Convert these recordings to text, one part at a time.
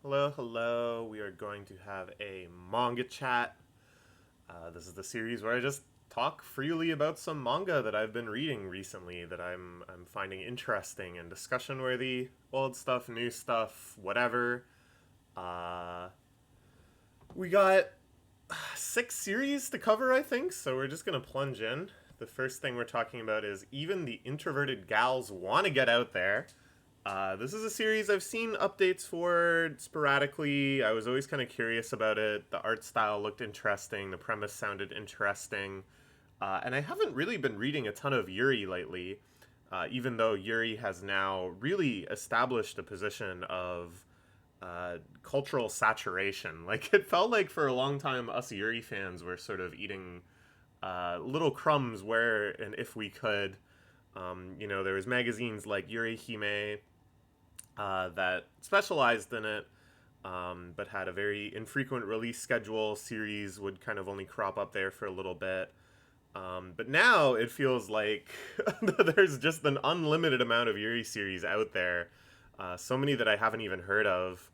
Hello, hello. We are going to have a manga chat. This is the series where I just talk freely about some manga that I've been reading recently that I'm finding interesting and discussion worthy. Old stuff, new stuff, whatever. Uh, we got six series to cover, I think, so we're just gonna plunge in. The first thing we're talking about is Even the Introverted Gals Want to Get Out There. This is a series I've seen updates for sporadically. I was always kind of curious about it. The art style looked interesting, the premise sounded interesting. And I haven't really been reading a ton of Yuri lately, even though Yuri has now really established a position of cultural saturation. Like, it felt like for a long time, us Yuri fans were sort of eating little crumbs where and if we could. There was magazines like Yuri Hime that specialized in it, but had a very infrequent release schedule. Series would kind of only crop up there for a little bit. But now it feels like there's just an unlimited amount of Yuri series out there. So many that I haven't even heard of.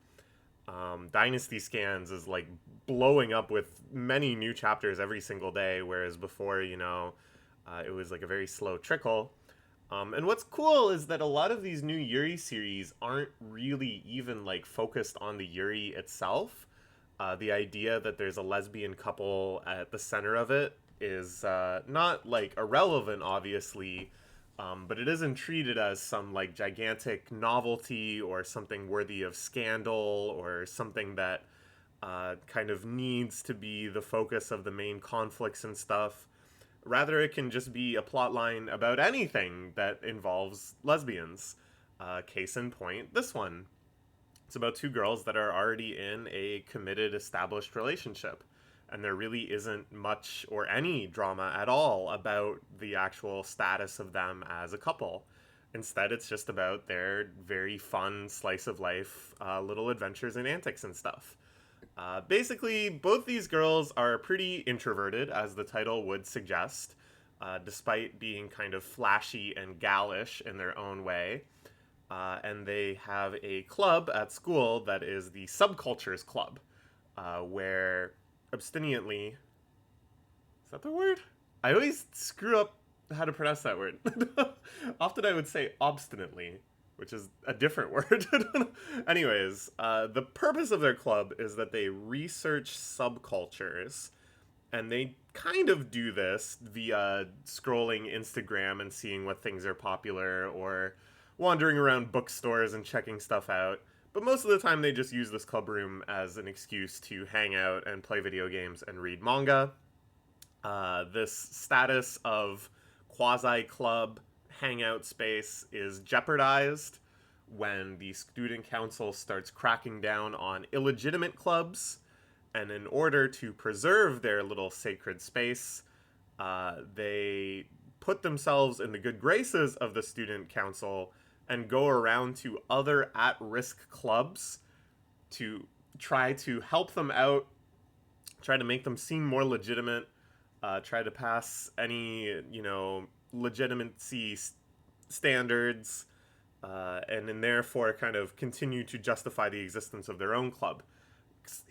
Dynasty Scans is like blowing up with many new chapters every single day, whereas before, it was like a very slow trickle. And what's cool is that a lot of these new Yuri series aren't really even like focused on the Yuri itself. The idea that there's a lesbian couple at the center of it is not like irrelevant, obviously, but it isn't treated as some like gigantic novelty or something worthy of scandal or something that kind of needs to be the focus of the main conflicts and stuff. Rather, it can just be a plotline about anything that involves lesbians. Case in point, this one. It's about two girls that are already in a committed, established relationship. And there really isn't much or any drama at all about the actual status of them as a couple. Instead, it's just about their very fun slice of life, little adventures and antics and stuff. Basically, both these girls are pretty introverted, as the title would suggest, despite being kind of flashy and gallish in their own way. And they have a club at school that is the Subcultures Club, where abstinently. Is that the word? I always screw up how to pronounce that word. Often I would say obstinately, which is a different word. Anyways, the purpose of their club is that they research subcultures, and they kind of do this via scrolling Instagram and seeing what things are popular, or wandering around bookstores and checking stuff out. But most of the time, they just use this club room as an excuse to hang out and play video games and read manga. This status of quasi club hangout space is jeopardized when the student council starts cracking down on illegitimate clubs. And in order to preserve their little sacred space, they put themselves in the good graces of the student council and go around to other at-risk clubs to try to help them out, try to make them seem more legitimate, try to pass any, legitimacy standards, and therefore kind of continue to justify the existence of their own club.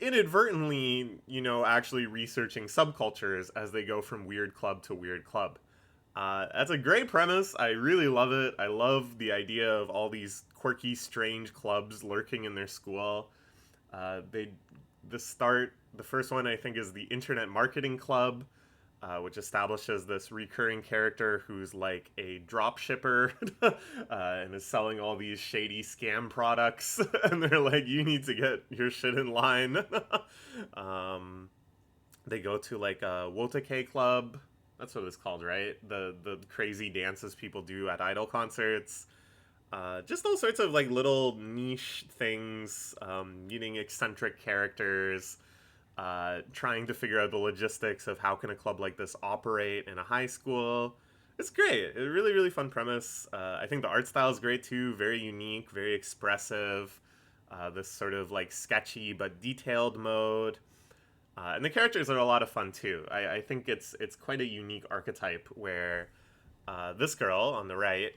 Inadvertently, actually researching subcultures as they go from weird club to weird club. That's a great premise. I really love it. I love the idea of all these quirky, strange clubs lurking in their school. The first one I think is the Internet Marketing Club, which establishes this recurring character who's like a drop shipper and is selling all these shady scam products. And they're like, you need to get your shit in line. They go to like a Wotake Club. That's what it's called, right? The crazy dances people do at idol concerts. Just all sorts of like little niche things, meeting eccentric characters, trying to figure out the logistics of how can a club like this operate in a high school. It's great. A really, really fun premise. I think the art style is great too. Very unique, very expressive. This sort of like sketchy but detailed mode. And the characters are a lot of fun too. I think it's quite a unique archetype where this girl on the right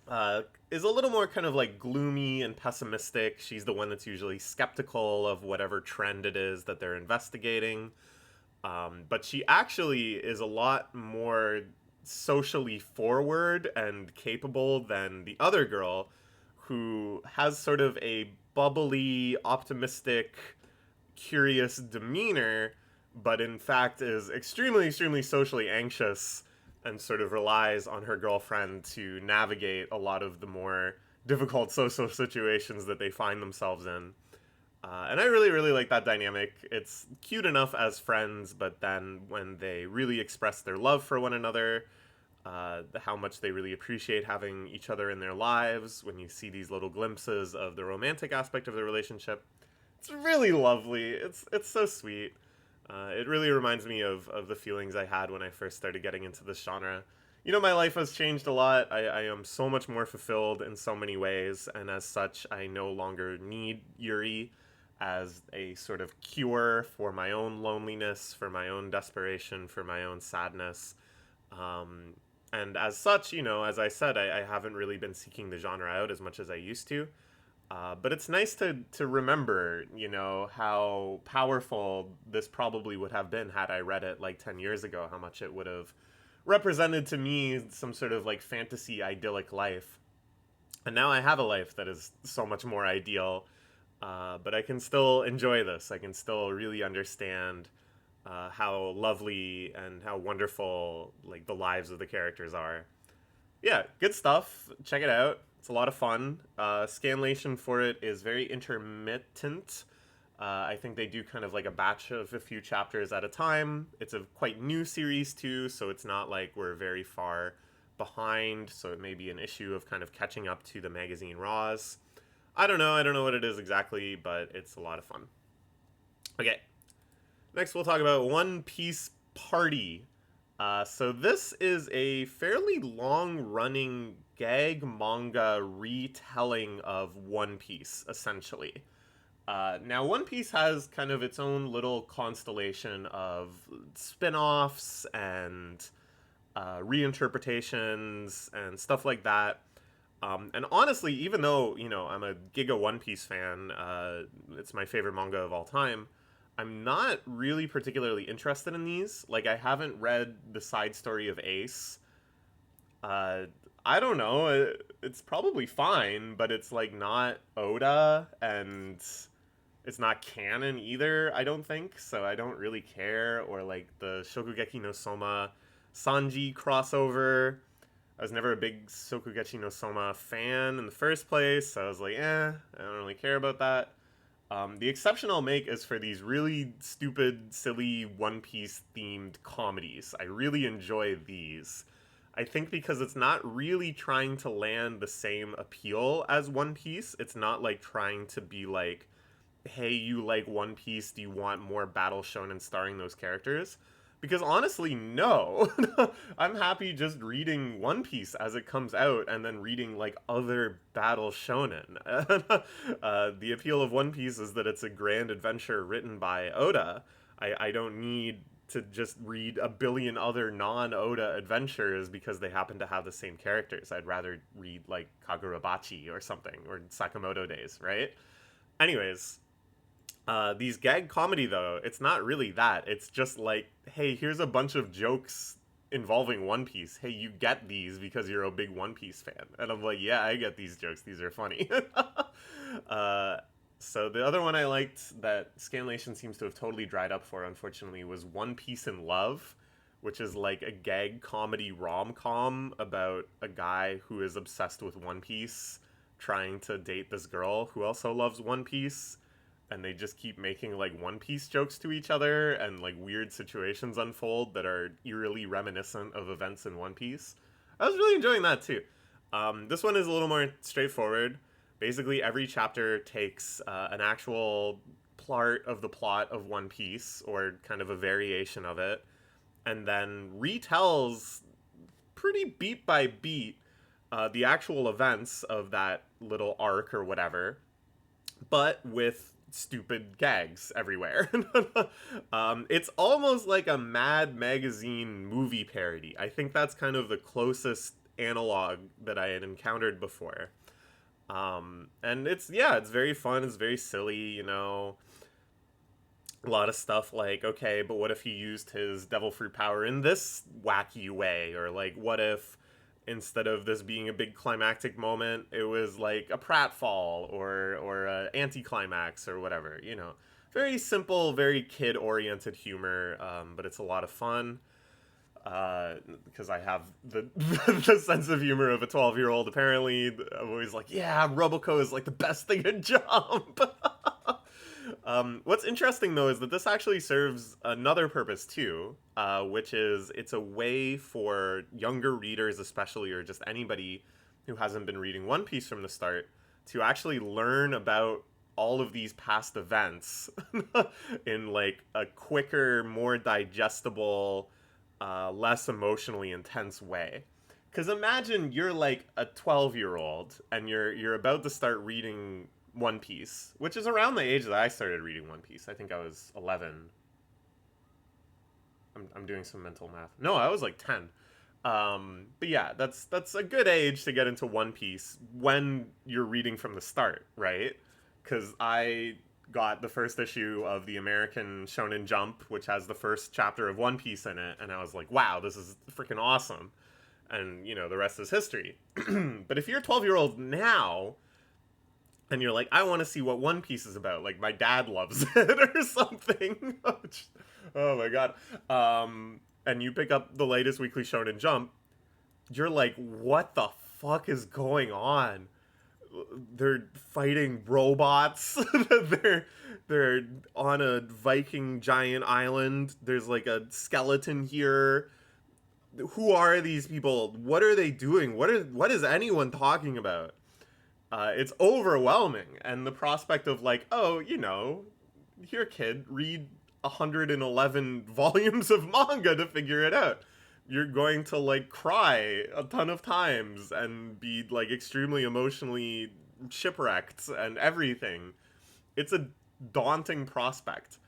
uh, is a little more kind of like gloomy and pessimistic. She's the one that's usually skeptical of whatever trend it is that they're investigating. But she actually is a lot more socially forward and capable than the other girl, who has sort of a bubbly, optimistic, curious demeanor, but in fact is extremely, extremely socially anxious and sort of relies on her girlfriend to navigate a lot of the more difficult social situations that they find themselves in. And I really, really like that dynamic. It's cute enough as friends, but then when they really express their love for one another, how much they really appreciate having each other in their lives, when you see these little glimpses of the romantic aspect of the relationship, it's really lovely. It's so sweet. It really reminds me of the feelings I had when I first started getting into this genre. You know, my life has changed a lot. I am so much more fulfilled in so many ways, and as such, I no longer need Yuri as a sort of cure for my own loneliness, for my own desperation, for my own sadness. Um, and as such, you know, as I said, I haven't really been seeking the genre out as much as I used to. But it's nice to remember, you know, how powerful this probably would have been had I read it like 10 years ago, how much it would have represented to me some sort of like fantasy idyllic life. And now I have a life that is so much more ideal, but I can still enjoy this. I can still really understand how lovely and how wonderful like the lives of the characters are. Yeah, good stuff. Check it out. It's a lot of fun. Scanlation for it is very intermittent. I think they do kind of like a batch of a few chapters at a time. It's a quite new series too, so it's not like we're very far behind. So it may be an issue of kind of catching up to the magazine Raws. I don't know. I don't know what it is exactly, but it's a lot of fun. Okay, next we'll talk about One Piece Party. So this is a fairly long-running gag manga retelling of One Piece, essentially. Now, One Piece has kind of its own little constellation of spin-offs and reinterpretations and stuff like that. And honestly, even though, you know, I'm a Giga One Piece fan, it's my favorite manga of all time, I'm not really particularly interested in these. Like, I haven't read the side story of Ace. Uh, I don't know. It's probably fine, but it's like not Oda, and it's not canon either, I don't think. So I don't really care. Or like the Shokugeki no Soma Sanji crossover. I was never a big Shokugeki no Soma fan in the first place, so I was like, I don't really care about that. The exception I'll make is for these really stupid, silly One Piece themed comedies. I really enjoy these. I think because it's not really trying to land the same appeal as One Piece. It's not like trying to be like, hey, you like One Piece, do you want more battle shonen starring those characters? Because honestly, no. I'm happy just reading One Piece as it comes out and then reading like other battle shonen. The appeal of One Piece is that it's a grand adventure written by Oda. I don't need to just read a billion other non-Oda adventures because they happen to have the same characters. I'd rather read like Kagurabachi or something, or Sakamoto Days, right? Anyways, these gag comedy though, it's not really that. It's just like, hey, here's a bunch of jokes involving One Piece. Hey, you get these because you're a big One Piece fan. And I'm like, yeah, I get these jokes. These are funny. uh, so the other one I liked that Scanlation seems to have totally dried up for, unfortunately, was One Piece in Love, which is like a gag comedy rom-com about a guy who is obsessed with One Piece trying to date this girl who also loves One Piece, and they just keep making like One Piece jokes to each other, and like weird situations unfold that are eerily reminiscent of events in One Piece. I was really enjoying that too. This one is a little more straightforward. Basically, every chapter takes an actual part of the plot of One Piece, or kind of a variation of it, and then retells pretty beat by beat the actual events of that little arc or whatever, but with stupid gags everywhere. It's almost like a Mad Magazine movie parody. I think that's kind of the closest analog that I had encountered before. And it's very fun. It's very silly, you know. A lot of stuff like, okay, but what if he used his devil fruit power in this wacky way? Or like, what if instead of this being a big climactic moment, it was like a pratfall or a anticlimax or whatever, you know. Very simple, very kid-oriented humor, but it's a lot of fun because I have the the sense of humor of a 12-year-old. Apparently, I'm always like, yeah, Roboco is like the best thing in Jump. What's interesting though is that this actually serves another purpose too, which is it's a way for younger readers, especially, or just anybody who hasn't been reading One Piece from the start, to actually learn about all of these past events in like a quicker, more digestible, less emotionally intense way. Because imagine you're like a 12-year-old and you're about to start reading One Piece, which is around the age that I started reading One Piece. I think I was 11. I'm doing some mental math. No, I was like 10. But yeah, that's a good age to get into One Piece when you're reading from the start, right? Because I got the first issue of the American Shonen Jump, which has the first chapter of One Piece in it, and I was like, wow, this is freaking awesome. And, you know, the rest is history. But if you're a 12-year-old now, and you're like, I want to see what One Piece is about, like my dad loves it or something. Oh my god. And you pick up the latest Weekly Shonen Jump, you're like, what the fuck is going on? They're fighting robots. they're on a Viking giant island. There's like a skeleton here. Who are these people? What are they doing? What is anyone talking about? It's overwhelming, and the prospect of like, oh, you know, here, kid, read 111 volumes of manga to figure it out. You're going to like cry a ton of times and be like extremely emotionally shipwrecked and everything. It's a daunting prospect.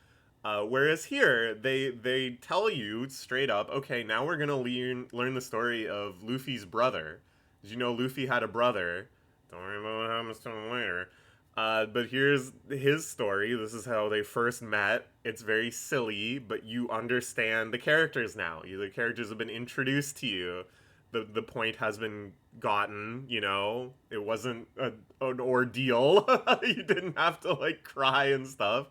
Whereas here, they tell you straight up, okay, now we're gonna learn the story of Luffy's brother. Did you know Luffy had a brother? Don't worry about what happens to him later. But here's his story. This is how they first met. It's very silly, but you understand the characters now. The characters have been introduced to you. The point has been gotten, you know. It wasn't an ordeal. You didn't have to, like, cry and stuff.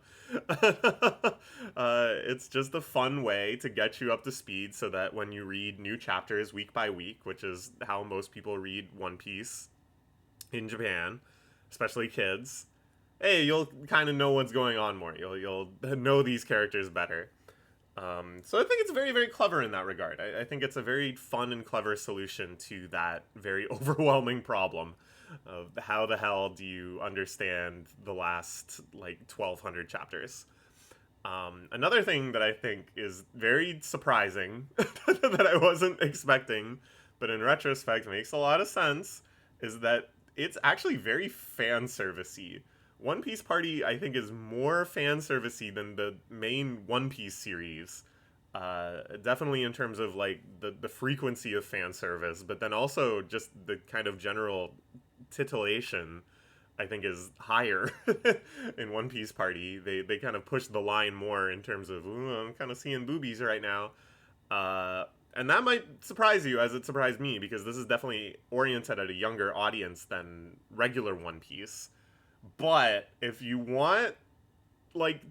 It's just a fun way to get you up to speed so that when you read new chapters week by week, which is how most people read One Piece in Japan, especially kids, hey, you'll kind of know what's going on more. You'll know these characters better. So I think it's very, very clever in that regard. I think it's a very fun and clever solution to that very overwhelming problem of how the hell do you understand the last, like, 1,200 chapters. Another thing that I think is very surprising that I wasn't expecting, but in retrospect makes a lot of sense, is that it's actually very fan servicey. One Piece Party, I think, is more fan servicey than the main One Piece series. Definitely in terms of like the frequency of fan service, but then also just the kind of general titillation, I think, is higher in One Piece Party. They kind of push the line more in terms of, ooh, I'm kind of seeing boobies right now. And that might surprise you, as it surprised me, because this is definitely oriented at a younger audience than regular One Piece. But if you want, like,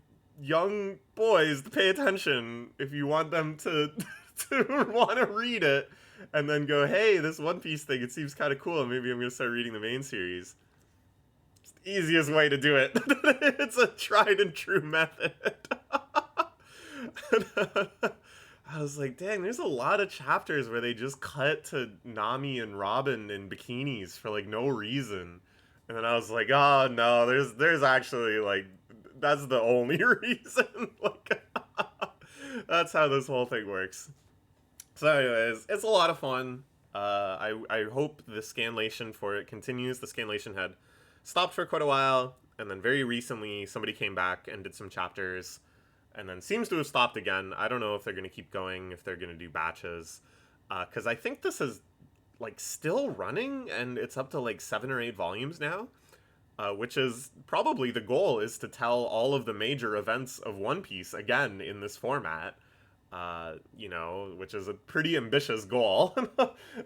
young boys to pay attention, if you want them to to want to read it, and then go, hey, this One Piece thing, it seems kind of cool, and maybe I'm going to start reading the main series. It's the easiest way to do it. It's a tried and true method. I was like, dang, there's a lot of chapters where they just cut to Nami and Robin in bikinis for, like, no reason. And then I was like, oh, no, there's actually, like, that's the only reason. Like, that's how this whole thing works. So anyways, it's a lot of fun. I hope the scanlation for it continues. The scanlation had stopped for quite a while, and then very recently somebody came back and did some chapters, and then seems to have stopped again. I don't know if they're going to keep going, if they're going to do batches, because I think this is like still running, and it's up to like 7 or 8 volumes now, which is probably the goal, is to tell all of the major events of One Piece again in this format. Which is a pretty ambitious goal,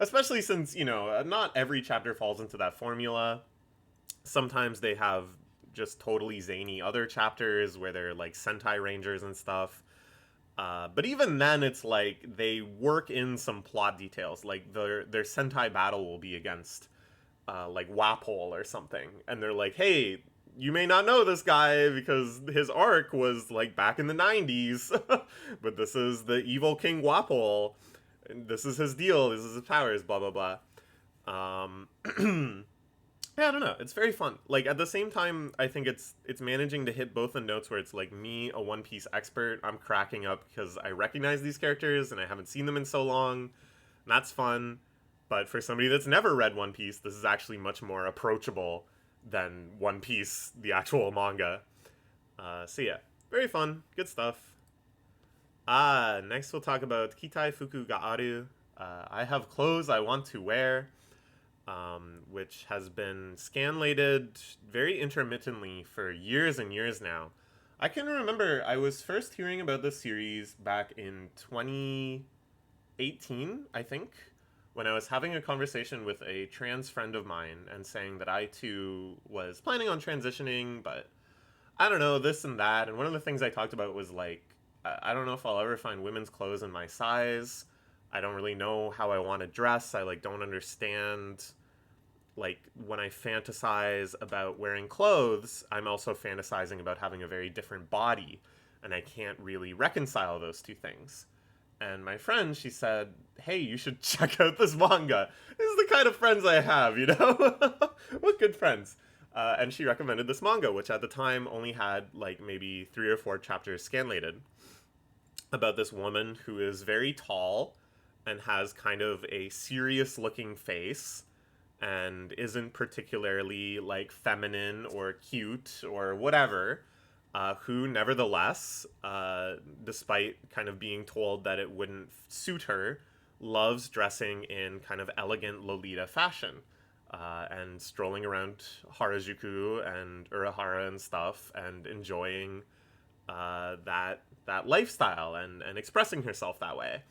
especially since, not every chapter falls into that formula. Sometimes they have just totally zany other chapters where they're like Sentai Rangers and stuff. But even then, it's like they work in some plot details. Like their Sentai battle will be against like Wapole or something, and they're like, "Hey, you may not know this guy because his arc was like back in the '90s, but this is the evil King Wapole. And this is his deal. This is his powers. Blah blah blah." Yeah, I don't know. It's very fun. Like at the same time, I think it's managing to hit both the notes where it's like me, a One Piece expert, I'm cracking up because I recognize these characters and I haven't seen them in so long. And that's fun. But for somebody that's never read One Piece, this is actually much more approachable than One Piece, the actual manga. So yeah, very fun, good stuff. Next we'll talk about Kitai Fuku ga Aru. I have clothes I want to wear, which has been scanlated very intermittently for years and years now. I can remember I was first hearing about this series back in 2018, I think, when I was having a conversation with a trans friend of mine and saying that I too was planning on transitioning, but I don't know, this and that. And one of the things I talked about was like, I don't know if I'll ever find women's clothes in my size. I don't really know how I want to dress. I like don't understand, like when I fantasize about wearing clothes, I'm also fantasizing about having a very different body, and I can't really reconcile those two things. And my friend, she said, "Hey, you should check out this manga. This is the kind of friends I have, you know? What good friends." And she recommended this manga, which at the time only had like maybe 3 or 4 chapters scanlated, about this woman who is very tall and has kind of a serious looking face and isn't particularly like feminine or cute or whatever, who nevertheless, despite kind of being told that it wouldn't suit her, loves dressing in kind of elegant Lolita fashion, and strolling around Harajuku and Urahara and stuff and enjoying that lifestyle and expressing herself that way.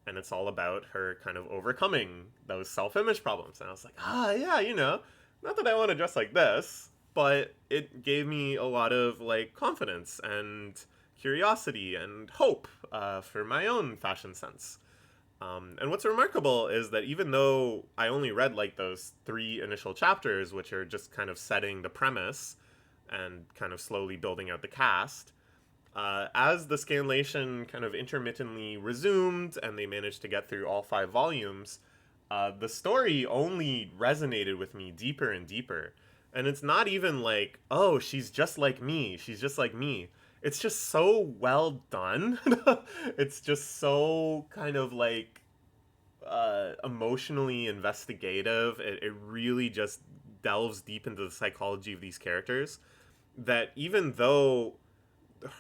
And it's all about her kind of overcoming those self-image problems. And I was like, yeah, not that I want to dress like this, but it gave me a lot of like confidence and curiosity and hope, for my own fashion sense. And what's remarkable is that even though I only read like those 3 initial chapters, which are just kind of setting the premise and kind of slowly building out the cast, as the scanlation kind of intermittently resumed and they managed to get through all 5 volumes, the story only resonated with me deeper and deeper. And it's not even like, oh, she's just like me. She's just like me. It's just so well done. It's just so kind of like emotionally investigative. It really just delves deep into the psychology of these characters. That even though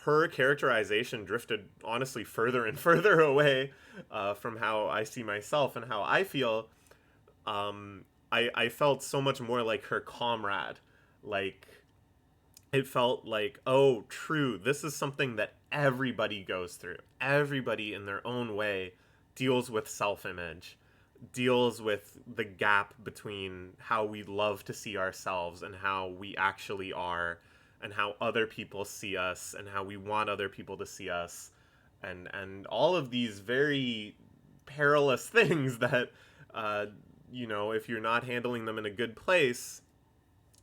her characterization drifted honestly further and further away, from how I see myself and how I feel, I felt so much more like her comrade. Like, it felt like, oh, true, this is something that everybody goes through. Everybody in their own way deals with self-image, deals with the gap between how we love to see ourselves and how we actually are, and how other people see us and how we want other people to see us, and all of these very perilous things that, if you're not handling them in a good place,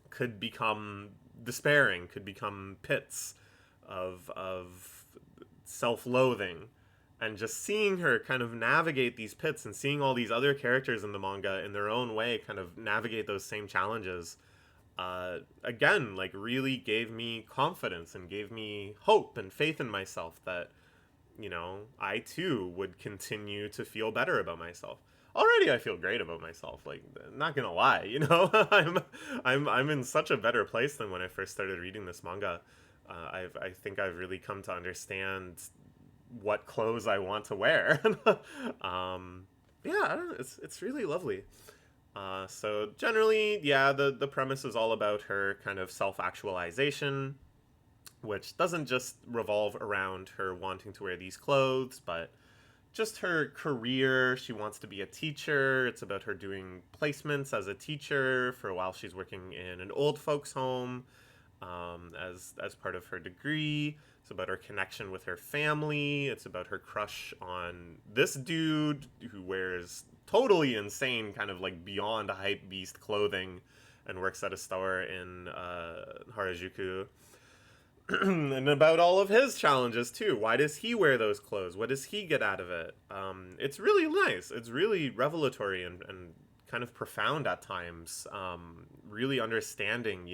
could become despairing, could become pits of self-loathing. And just seeing her kind of navigate these pits and seeing all these other characters in the manga in their own way kind of navigate those same challenges, again, like really gave me confidence and gave me hope and faith in myself that, I too would continue to feel better about myself. Already I feel great about myself, like, not gonna lie, I'm in such a better place than when I first started reading this manga. I think I've really come to understand what clothes I want to wear. Yeah, I don't know, it's really lovely. So generally, yeah, the premise is all about her kind of self actualization, which doesn't just revolve around her wanting to wear these clothes, but just her career. She wants to be a teacher. It's about her doing placements as a teacher for a while she's working in an old folks home, as part of her degree. It's about her connection with her family. It's about her crush on this dude who wears totally insane, kind of like beyond hype beast clothing, and works at a store in Harajuku. And about all of his challenges too. Why does he wear those clothes? What does he get out of it? It's really nice. It's really revelatory and kind of profound at times. Really understanding,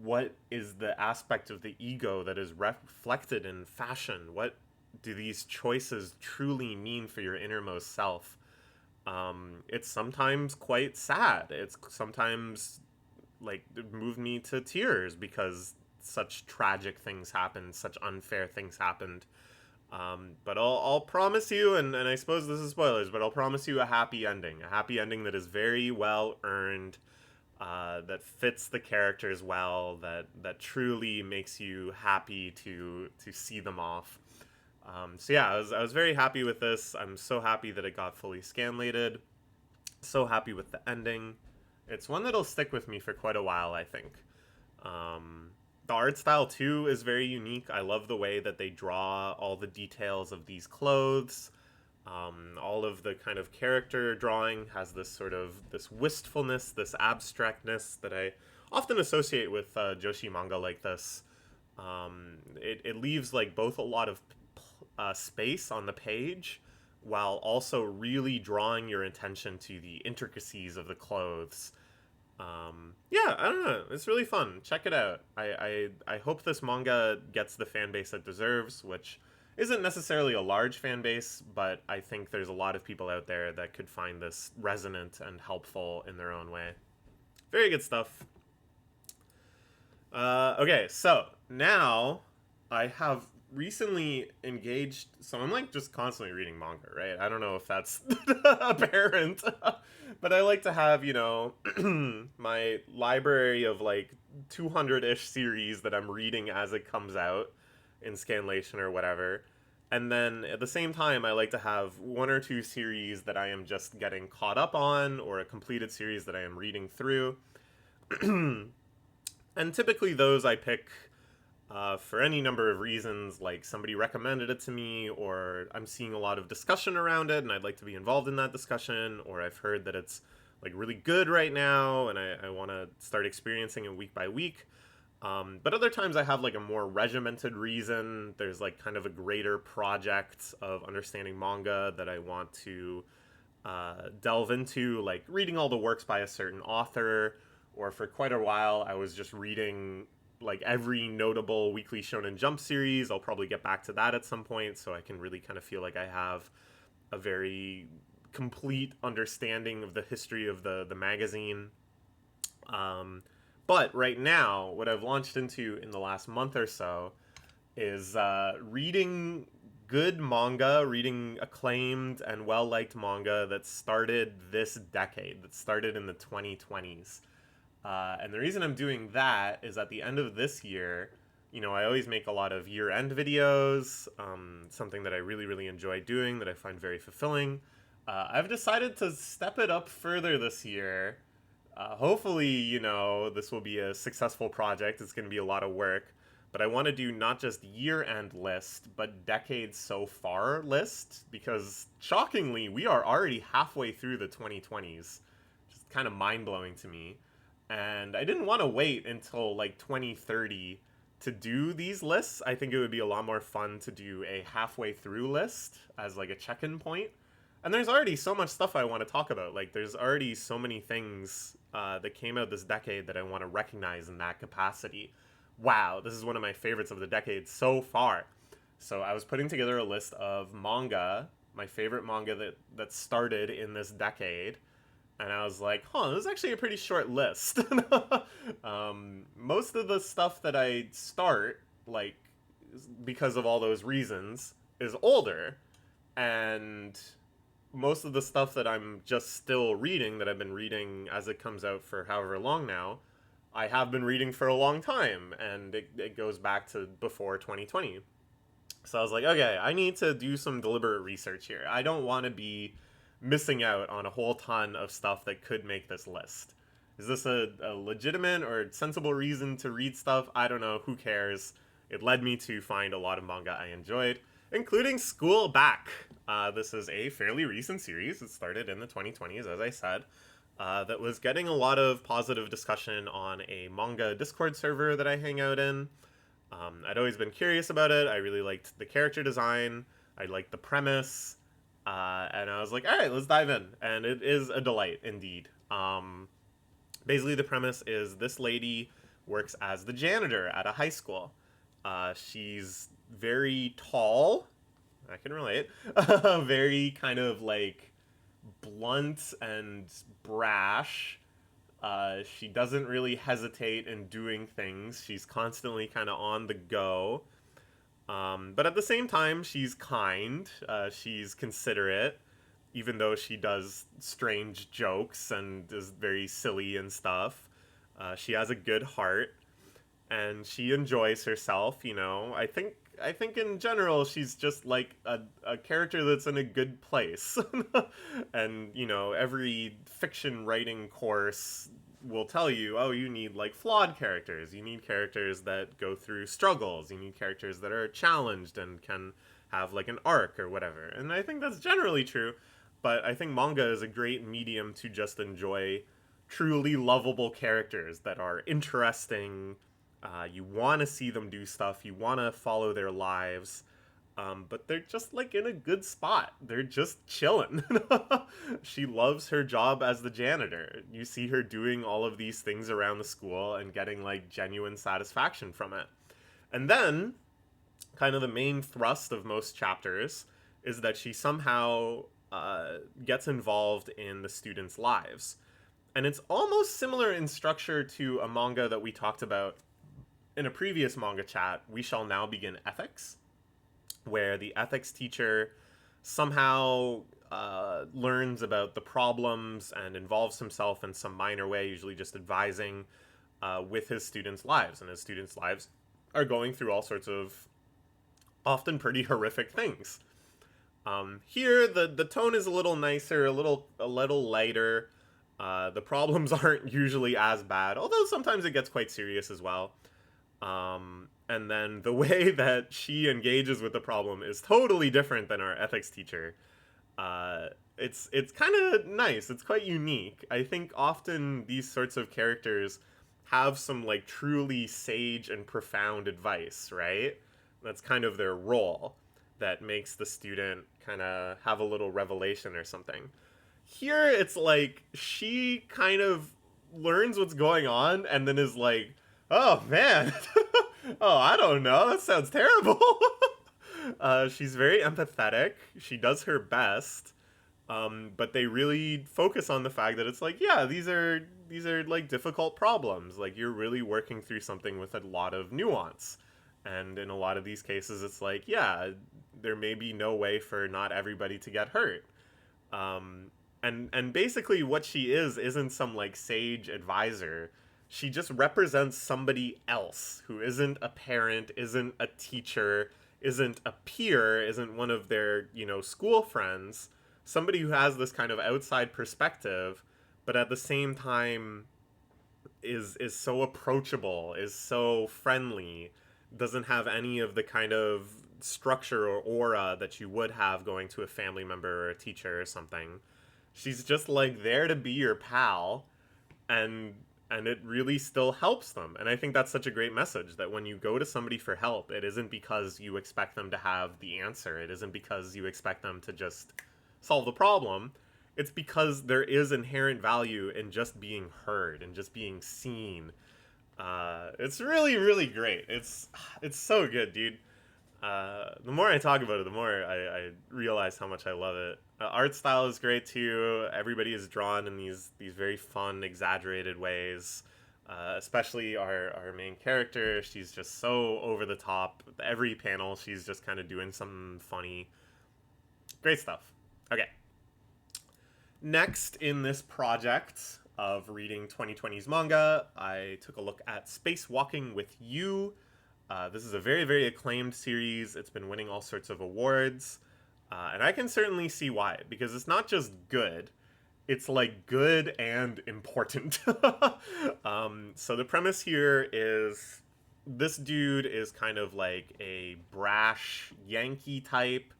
what is the aspect of the ego that is reflected in fashion? What do these choices truly mean for your innermost self? It's sometimes quite sad. It's sometimes like it moved me to tears because such tragic things happened, such unfair things happened. But I'll promise you, and I suppose this is spoilers, but I'll promise you a happy ending that is very well earned, that fits the characters well, that truly makes you happy to see them off. So yeah, I was very happy with this. I'm so happy that it got fully scanlated. So happy with the ending. It's one that'll stick with me for quite a while, I think. The art style too is very unique. I love the way that they draw all the details of these clothes. All of the kind of character drawing has this sort of this wistfulness, this abstractness that I often associate with Joshi manga like this. It leaves like both a lot of space on the page while also really drawing your attention to the intricacies of the clothes. Yeah, I don't know. It's really fun. Check it out. I hope this manga gets the fan base it deserves, which isn't necessarily a large fan base, but I think there's a lot of people out there that could find this resonant and helpful in their own way. Very good stuff. Okay, so now I have recently engaged, so I'm like just constantly reading manga, right? I don't know if that's apparent, but I like to have, my library of like 200 ish series that I'm reading as it comes out in Scanlation or whatever. And then at the same time, I like to have one or two series that I am just getting caught up on, or a completed series that I am reading through. And typically those I pick for any number of reasons, like somebody recommended it to me, or I'm seeing a lot of discussion around it and I'd like to be involved in that discussion, or I've heard that it's like really good right now and I want to start experiencing it week by week. But other times I have like a more regimented reason. There's like kind of a greater project of understanding manga that I want to delve into, like reading all the works by a certain author, or for quite a while I was just reading like every notable Weekly Shonen Jump series. I'll probably get back to that at some point, so I can really kind of feel like I have a very complete understanding of the history of the magazine. But right now, what I've launched into in the last month or so is reading good manga, reading acclaimed and well liked manga that started this decade, that started in the 2020s. And the reason I'm doing that is at the end of this year, I always make a lot of year end videos, something that I really, really enjoy doing, that I find very fulfilling. I've decided to step it up further this year. Hopefully, this will be a successful project. It's going to be a lot of work. But I want to do not just year end list, but decades so far list, because shockingly, we are already halfway through the 2020s. Just kind of mind blowing to me. And I didn't want to wait until like 2030 to do these lists. I think it would be a lot more fun to do a halfway through list as like a check-in point. And there's already so much stuff I want to talk about. Like there's already so many things that came out this decade that I want to recognize in that capacity. Wow, this is one of my favorites of the decade so far. So I was putting together a list of manga, my favorite manga that started in this decade, and I was like, this is actually a pretty short list. Most of the stuff that I start, like, because of all those reasons, is older. And most of the stuff that I'm just still reading, that I've been reading as it comes out for however long now, I have been reading for a long time, and it goes back to before 2020. So I was like, okay, I need to do some deliberate research here. I don't want to be missing out on a whole ton of stuff that could make this list. Is this a legitimate or sensible reason to read stuff? I don't know. Who cares? It led me to find a lot of manga I enjoyed, including School Back. This is a fairly recent series. It started in the 2020s, as I said, that was getting a lot of positive discussion on a manga Discord server that I hang out in. I'd always been curious about it. I really liked the character design. I liked the premise. And I was like, all right, let's dive in. And it is a delight, indeed. Basically, the premise is this lady works as the janitor at a high school. She's very tall. I can relate. Very kind of like blunt and brash. She doesn't really hesitate in doing things. She's constantly kind of on the go. But at the same time, she's kind. She's considerate, even though she does strange jokes and is very silly and stuff. She has a good heart, and she enjoys herself. I think in general she's just like a character that's in a good place. And every fiction writing course will tell you, oh, you need like flawed characters, you need characters that go through struggles, you need characters that are challenged and can have like an arc or whatever. And I think that's generally true, but I think manga is a great medium to just enjoy truly lovable characters that are interesting. You want to see them do stuff. You want to follow their lives. But they're just like in a good spot. They're just chilling. She loves her job as the janitor. You see her doing all of these things around the school and getting like genuine satisfaction from it. And then, kind of the main thrust of most chapters is that she somehow gets involved in the students' lives. And it's almost similar in structure to a manga that we talked about in a previous manga chat, We Shall Now Begin Ethics, where the ethics teacher somehow learns about the problems and involves himself in some minor way, usually just advising with his students' lives. And his students' lives are going through all sorts of often pretty horrific things. Here, the tone is a little nicer, a little lighter. The problems aren't usually as bad, although sometimes it gets quite serious as well. And then the way that she engages with the problem is totally different than our ethics teacher. It's kind of nice. It's quite unique. I think often these sorts of characters have some like truly sage and profound advice, right? That's kind of their role that makes the student kind of have a little revelation or something. Here, it's like she kind of learns what's going on and then is like, oh man, oh, I don't know, that sounds terrible. She's very empathetic. She does her best, but they really focus on the fact that it's like, yeah, these are like difficult problems. Like you're really working through something with a lot of nuance, and in a lot of these cases, it's like, yeah, there may be no way for not everybody to get hurt. And basically, what she isn't some like sage advisor. She just represents somebody else who isn't a parent, isn't a teacher, isn't a peer, isn't one of their, school friends. Somebody who has this kind of outside perspective, but at the same time is so approachable, is so friendly, doesn't have any of the kind of structure or aura that you would have going to a family member or a teacher or something. She's just like there to be your pal, and it really still helps them. And I think that's such a great message, that when you go to somebody for help, it isn't because you expect them to have the answer. It isn't because you expect them to just solve the problem. It's because there is inherent value in just being heard and just being seen. It's really, really great. It's so good, dude. The more I talk about it, the more I realize how much I love it. Art style is great too. Everybody is drawn in these very fun, exaggerated ways. Especially our main character. She's just so over the top. Every panel, she's just kind of doing something funny. Great stuff. Okay. Next, in this project of reading 2020's manga, I took a look at Spacewalking With You. This is a very, very acclaimed series. It's been winning all sorts of awards. And I can certainly see why, because it's not just good, it's like good and important. So the premise here is this dude is kind of like a brash Yankee type.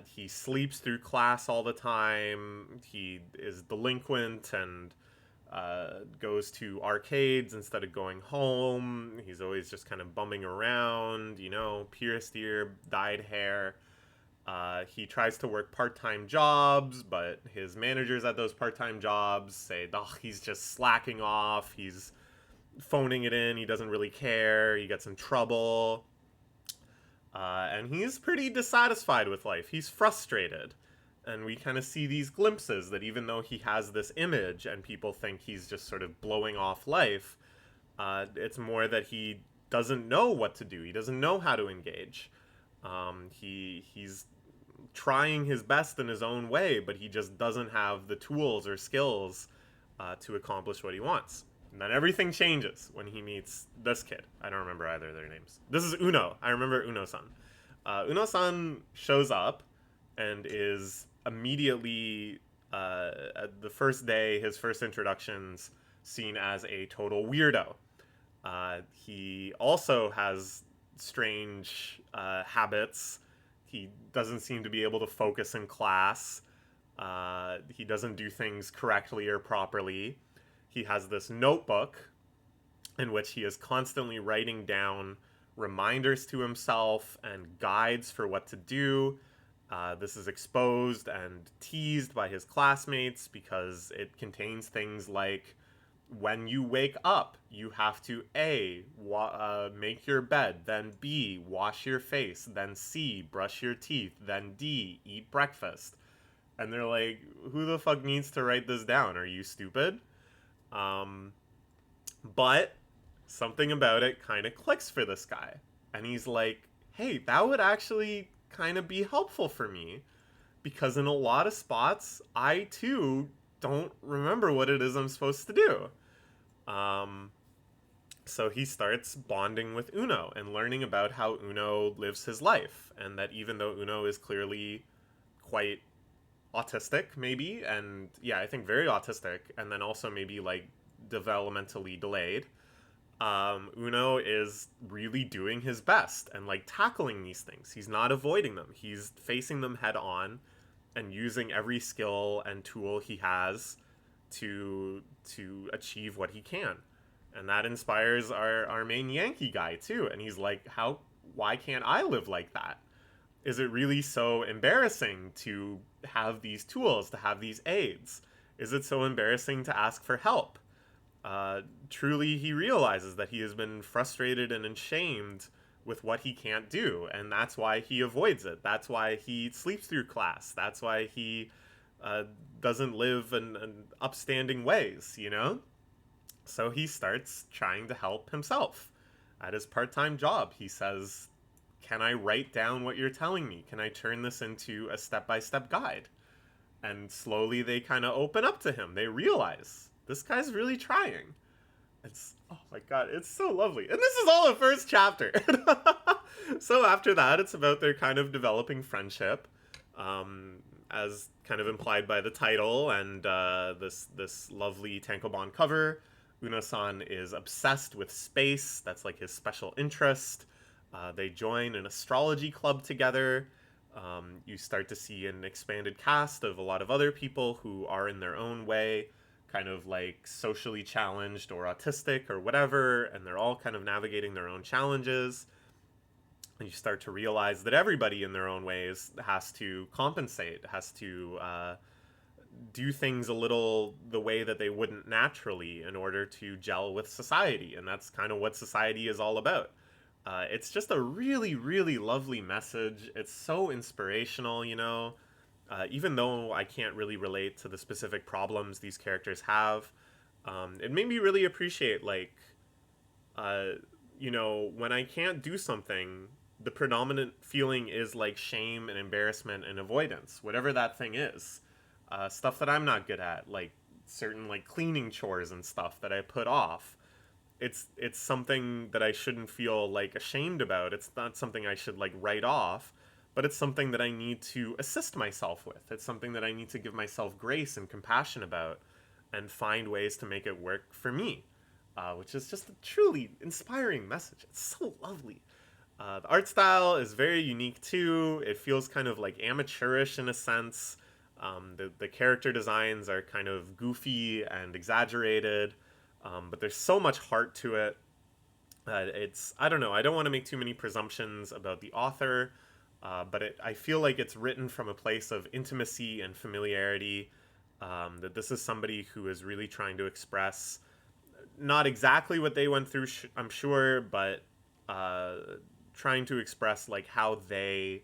He sleeps through class all the time. He is delinquent and goes to arcades instead of going home. He's always just kind of bumming around, pierced ear, dyed hair. He tries to work part-time jobs, but his managers at those part-time jobs say, oh, he's just slacking off. He's phoning it in. He doesn't really care. He gets in trouble. And he's pretty dissatisfied with life. He's frustrated. And we kind of see these glimpses that even though he has this image and people think he's just sort of blowing off life, it's more that he doesn't know what to do. He doesn't know how to engage. He's trying his best in his own way, but he just doesn't have the tools or skills to accomplish what he wants. And then everything changes when he meets this kid. I don't remember either of their names. This is Uno. I remember Uno-san. Uno-san shows up and is immediately, at the first day, his first introductions, seen as a total weirdo. He also has strange habits. He doesn't seem to be able to focus in class. He doesn't do things correctly or properly. He has this notebook in which he is constantly writing down reminders to himself and guides for what to do. This is exposed and teased by his classmates because it contains things like, when you wake up, you have to A, make your bed, then B, wash your face, then C, brush your teeth, then D, eat breakfast. And they're like, who the fuck needs to write this down? Are you stupid? But something about it kind of clicks for this guy. And he's like, hey, that would actually kind of be helpful for me, because in a lot of spots, I too don't remember what it is I'm supposed to do. So he starts bonding with Uno and learning about how Uno lives his life, and that even though Uno is clearly quite autistic, maybe, and yeah, I think very autistic, and then also maybe like developmentally delayed, Uno is really doing his best and like tackling these things. He's not avoiding them. He's facing them head on and using every skill and tool he has to achieve what he can. And that inspires our main Yankee guy too. And he's like, why can't I live like that? Is it really so embarrassing to have these tools, to have these aids? Is it so embarrassing to ask for help? Truly, he realizes that he has been frustrated and ashamed with what he can't do, and that's why he avoids it. That's why he sleeps through class. That's why he doesn't live in upstanding ways, So he starts trying to help himself. At his part-time job, he says, can I write down what you're telling me? Can I turn this into a step-by-step guide? And slowly they kind of open up to him. They realize this guy's really trying. Oh my god, it's so lovely. And this is all the first chapter. So after that, it's about their kind of developing friendship, as kind of implied by the title and this lovely tankobon cover. Una-san is obsessed with space. That's like his special interest. They join an astrology club together. You start to see an expanded cast of a lot of other people who are in their own way kind of like socially challenged or autistic or whatever, and they're all kind of navigating their own challenges. And you start to realize that everybody in their own ways has to compensate, has to do things a little the way that they wouldn't naturally in order to gel with society. And that's kind of what society is all about. It's just a really, really lovely message. It's so inspirational, even though I can't really relate to the specific problems these characters have. It made me really appreciate, when I can't do something, the predominant feeling is like shame and embarrassment and avoidance, whatever that thing is. stuff that I'm not good at, like certain like cleaning chores and stuff that I put off. It's something that I shouldn't feel like ashamed about. It's not something I should like write off, but it's something that I need to assist myself with. It's something that I need to give myself grace and compassion about, and find ways to make it work for me, which is just a truly inspiring message. It's so lovely. The art style is very unique too. It feels kind of like amateurish in a sense. The character designs are kind of goofy and exaggerated, but there's so much heart to it. I don't know. I don't want to make too many presumptions about the author, but I feel like it's written from a place of intimacy and familiarity. That this is somebody who is really trying to express not exactly what they went through, I'm sure, but uh, trying to express like how they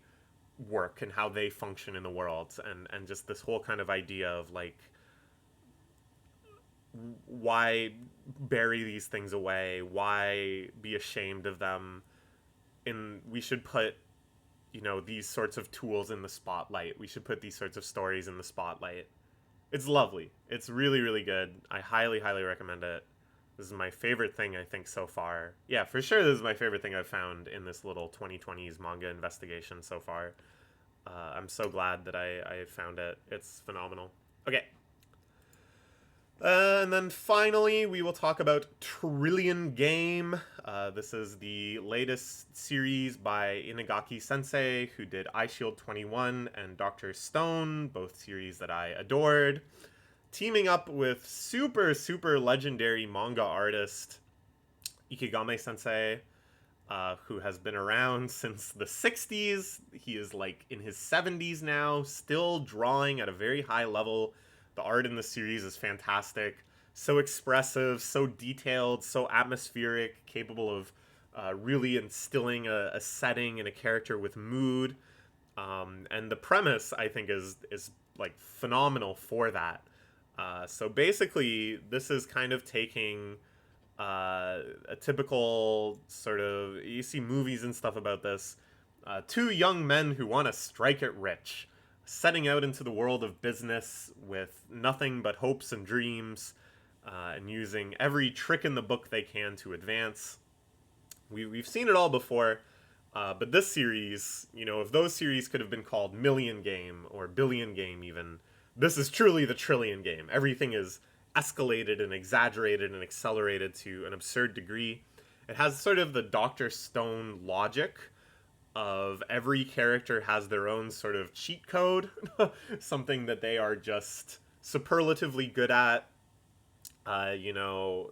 work and how they function in the world, and just this whole kind of idea of like why bury these things away, why be ashamed of them, and we should put these sorts of tools in the spotlight. We should put these sorts of stories in the spotlight. It's lovely. It's really, really good. I highly, highly recommend it. This is my favorite thing, I think, so far. Yeah, for sure, this is my favorite thing I've found in this little 2020s manga investigation so far. I'm so glad that I found it. It's phenomenal. Okay. And then finally, we will talk about Trillion Game. This is the latest series by Inagaki Sensei, who did Eyeshield 21 and Dr. Stone, both series that I adored. Teaming up with super, super legendary manga artist Ikigame Sensei, who has been around since the 60s. He is like in his 70s now, still drawing at a very high level. The art in the series is fantastic. So expressive, so detailed, so atmospheric, capable of really instilling a setting and a character with mood. And the premise, I think, is like phenomenal for that. So basically, this is kind of taking a typical sort of, you see movies and stuff about this. Two young men who want to strike it rich, setting out into the world of business with nothing but hopes and dreams, and using every trick in the book they can to advance. We've seen it all before, but this series, if those series could have been called Million Game or Billion Game even, this is truly the Trillion Game. Everything is escalated and exaggerated and accelerated to an absurd degree. It has sort of the Dr. Stone logic of every character has their own sort of cheat code, something that they are just superlatively good at. Uh, you know,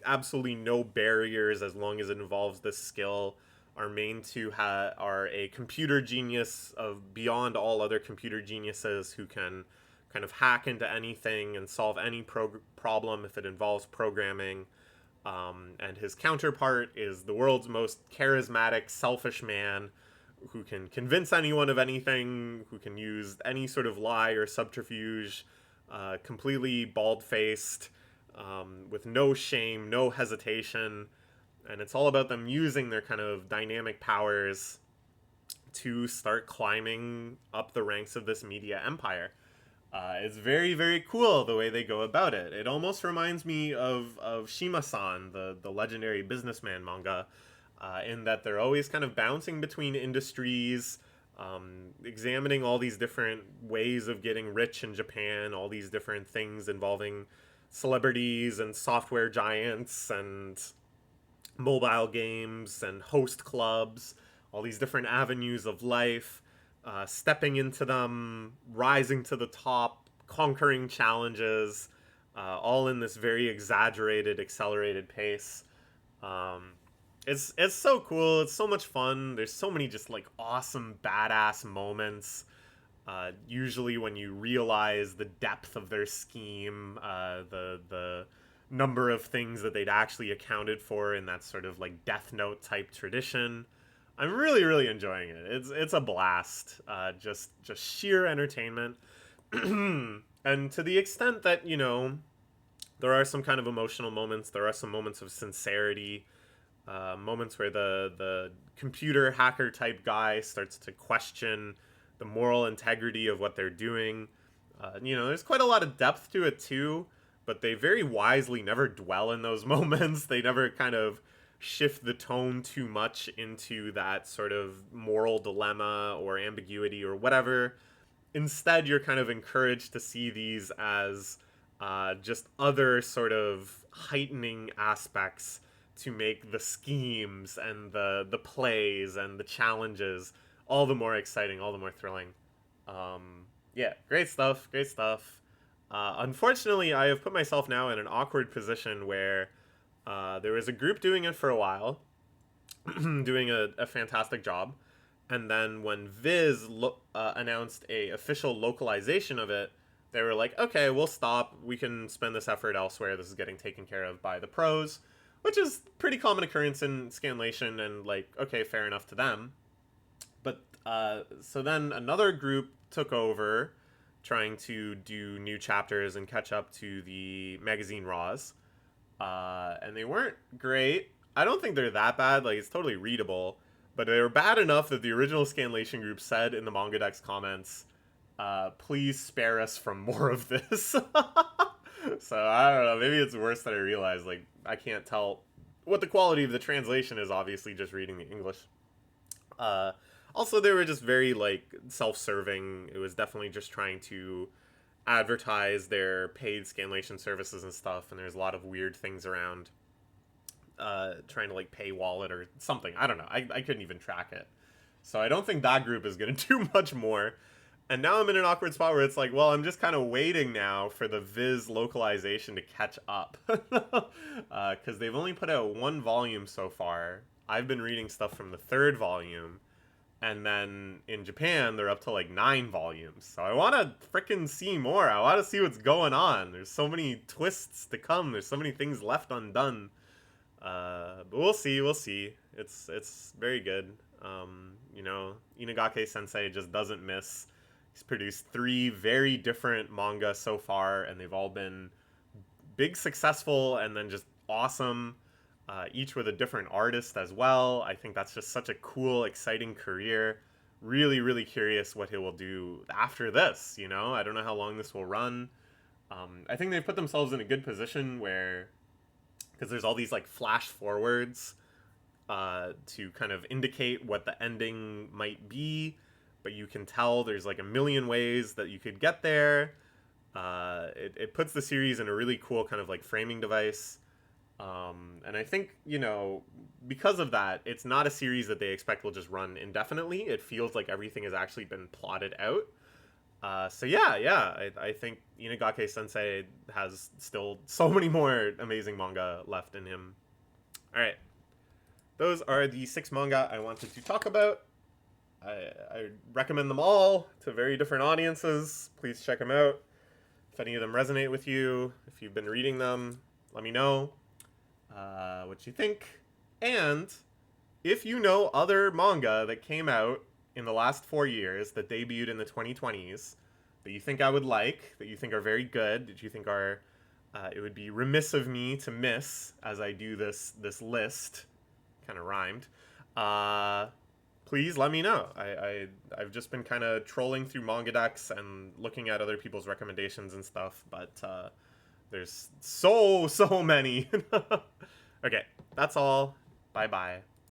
Absolutely no barriers as long as it involves this skill. Our main two are a computer genius of beyond all other computer geniuses who can kind of hack into anything and solve any problem if it involves programming. And his counterpart is the world's most charismatic, selfish man who can convince anyone of anything, who can use any sort of lie or subterfuge, completely bald faced, with no shame, no hesitation. And it's all about them using their kind of dynamic powers to start climbing up the ranks of this media empire. It's very, very cool the way they go about it. It almost reminds me of Shima-san, the legendary businessman manga, in that they're always kind of bouncing between industries, examining all these different ways of getting rich in Japan, all these different things involving celebrities and software giants and mobile games and host clubs, all these different avenues of life, stepping into them, rising to the top, conquering challenges, all in this very exaggerated, accelerated pace. Um, it's so cool. It's so much fun. There's so many just like awesome, badass moments. Usually, when you realize the depth of their scheme, the number of things that they'd actually accounted for in that sort of like Death Note type tradition. I'm really, really enjoying it. It's a blast. Just sheer entertainment, and to the extent that there are some kind of emotional moments. There are some moments of sincerity, moments where the computer hacker type guy starts to question the moral integrity of what they're doing. There's quite a lot of depth to it too, but they very wisely never dwell in those moments. They never kind of shift the tone too much into that sort of moral dilemma or ambiguity or whatever. Instead, you're kind of encouraged to see these as just other sort of heightening aspects to make the schemes and the plays and the challenges all the more exciting, all the more thrilling. Yeah, great stuff, great stuff. Unfortunately, I have put myself now in an awkward position where there was a group doing it for a while, doing a fantastic job, and then when announced a official localization of it, they were like, okay, we'll stop. We can spend this effort elsewhere. This is getting taken care of by the pros, which is pretty common occurrence in scanlation, and like, okay, fair enough to them. But so then another group took over, trying to do new chapters and catch up to the magazine raws, and they weren't great. I don't think they're that bad. Like, it's totally readable, but they were bad enough that the original scanlation group said in the Manga Deck's comments, please spare us from more of this. So I don't know, maybe it's worse than I realized. Like, I can't tell what the quality of the translation is, obviously, just reading the English. Also, they were just very, like, self-serving. It was definitely just trying to advertise their paid scanlation services and stuff, and there's a lot of weird things around trying to, like, paywall it or something. I don't know. I couldn't even track it. So I don't think that group is going to do much more. And now I'm in an awkward spot where it's like, well, I'm just kind of waiting now for the Viz localization to catch up. Because they've only put out one volume so far. I've been reading stuff from the third volume. And then in Japan, they're up to like 9 volumes. So I want to frickin' see more. I want to see what's going on. There's so many twists to come. There's so many things left undone. But we'll see. We'll see. It's very good. Inagake Sensei just doesn't miss. He's produced 3 very different manga so far, and they've all been big successful and then just awesome. Each with a different artist as well. I think that's just such a cool, exciting career. Really, really curious what he will do after this, I don't know how long this will run. I think they've put themselves in a good position where, because there's all these like flash forwards to kind of indicate what the ending might be, but you can tell there's like a million ways that you could get there. It puts the series in a really cool kind of like framing device. And I think, because of that, it's not a series that they expect will just run indefinitely. It feels like everything has actually been plotted out. So I think Inagake Sensei has still so many more amazing manga left in him. Alright. Those are the 6 manga I wanted to talk about. I recommend them all to very different audiences. Please check them out. If any of them resonate with you, if you've been reading them, let me know what you think. And if you know other manga that came out in the last 4 years that debuted in the 2020s that you think I would like, that you think are very good, that you think are it would be remiss of me to miss as I do this list, kind of rhymed, please let me know. I've just been kind of trolling through Manga Decks and looking at other people's recommendations and stuff, but there's so many. Okay, that's all. Bye-bye.